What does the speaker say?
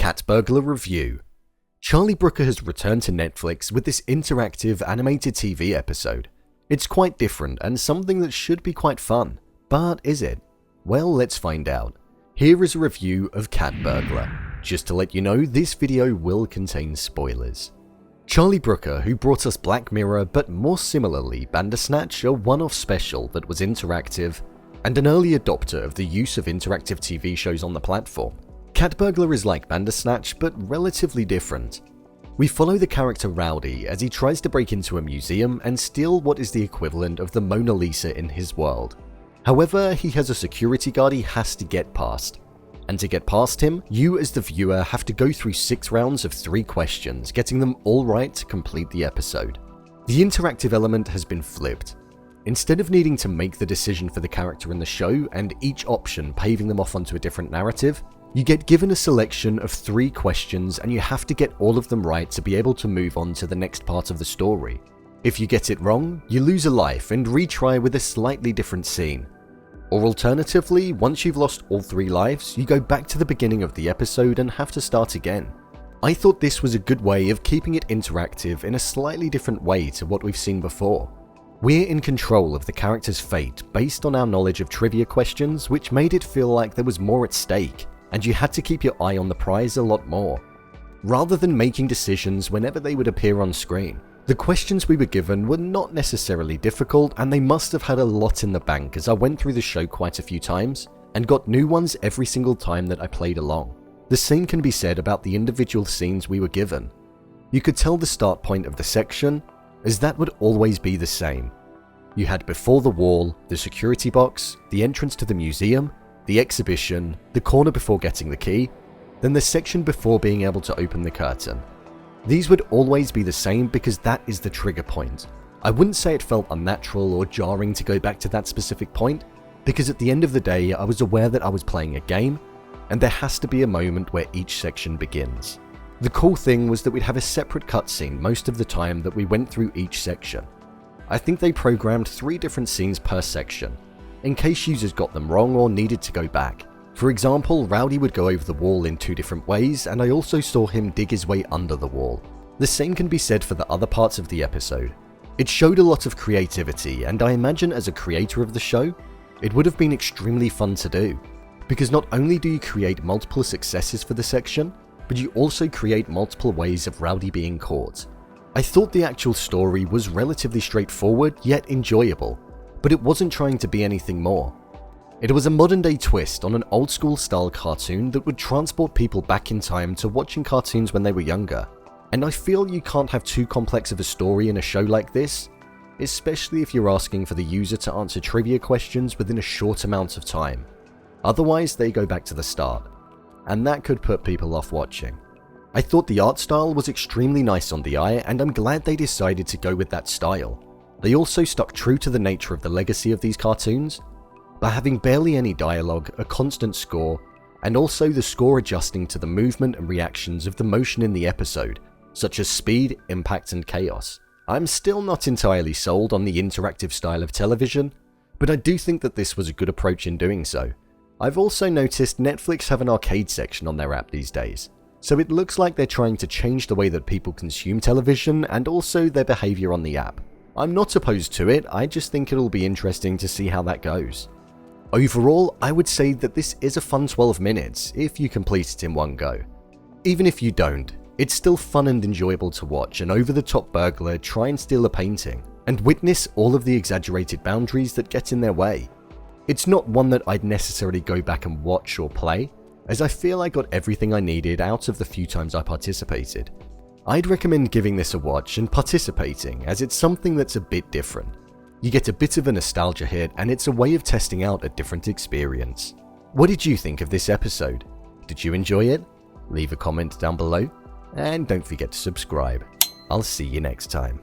Cat Burglar Review. Charlie Brooker has returned to Netflix with this interactive animated TV episode. It's quite different and something that should be quite fun. But is it? Well, let's find out. Here is a review of Cat Burglar. Just to let you know, this video will contain spoilers. Charlie Brooker, who brought us Black Mirror but more similarly Bandersnatch, a one-off special that was interactive, and an early adopter of the use of interactive TV shows on the platform. Cat Burglar is like Bandersnatch but relatively different. We follow the character Rowdy as he tries to break into a museum and steal what is the equivalent of the Mona Lisa in his world. However, he has a security guard he has to get past. And to get past him, you as the viewer have to go through 6 rounds of 3 questions, getting them all right to complete the episode. The interactive element has been flipped. Instead of needing to make the decision for the character in the show and each option paving them off onto a different narrative, you get given a selection of 3 questions and you have to get all of them right to be able to move on to the next part of the story. If you get it wrong, you lose a life and retry with a slightly different scene. Or alternatively, once you've lost all 3 lives, you go back to the beginning of the episode and have to start again. I thought this was a good way of keeping it interactive in a slightly different way to what we've seen before. We're in control of the character's fate based on our knowledge of trivia questions, which made it feel like there was more at stake, and you had to keep your eye on the prize a lot more. Rather than making decisions whenever they would appear on screen, the questions we were given were not necessarily difficult, and they must have had a lot in the bank as I went through the show quite a few times and got new ones every single time that I played along. The same can be said about the individual scenes we were given. You could tell the start point of the section, as that would always be the same. You had before the wall, the security box, the entrance to the museum, the exhibition, the corner before getting the key, then the section before being able to open the curtain. These would always be the same because that is the trigger point. I wouldn't say it felt unnatural or jarring to go back to that specific point, because at the end of the day I was aware that I was playing a game, and there has to be a moment where each section begins. The cool thing was that we'd have a separate cutscene most of the time that we went through each section. I think they programmed 3 different scenes per section, in case users got them wrong or needed to go back. For example, Rowdy would go over the wall in 2 different ways, and I also saw him dig his way under the wall. The same can be said for the other parts of the episode. It showed a lot of creativity, and I imagine as a creator of the show, it would have been extremely fun to do. Because not only do you create multiple successes for the section, but you also create multiple ways of Rowdy being caught. I thought the actual story was relatively straightforward yet enjoyable, but it wasn't trying to be anything more. It was a modern day twist on an old school style cartoon that would transport people back in time to watching cartoons when they were younger. And I feel you can't have too complex of a story in a show like this, especially if you're asking for the user to answer trivia questions within a short amount of time. Otherwise, they go back to the start, and that could put people off watching. I thought the art style was extremely nice on the eye, and I'm glad they decided to go with that style. They also stuck true to the nature of the legacy of these cartoons, by having barely any dialogue, a constant score, and also the score adjusting to the movement and reactions of the motion in the episode, such as speed, impact, and chaos. I'm still not entirely sold on the interactive style of television, but I do think that this was a good approach in doing so. I've also noticed Netflix have an arcade section on their app these days, so it looks like they're trying to change the way that people consume television and also their behavior on the app. I'm not opposed to it, I just think it'll be interesting to see how that goes. Overall, I would say that this is a fun 12 minutes if you complete it in one go. Even if you don't, it's still fun and enjoyable to watch an over-the-top burglar try and steal a painting, and witness all of the exaggerated boundaries that get in their way. It's not one that I'd necessarily go back and watch or play, as I feel I got everything I needed out of the few times I participated. I'd recommend giving this a watch and participating, as it's something that's a bit different. You get a bit of a nostalgia hit, and it's a way of testing out a different experience. What did you think of this episode? Did you enjoy it? Leave a comment down below, and don't forget to subscribe. I'll see you next time.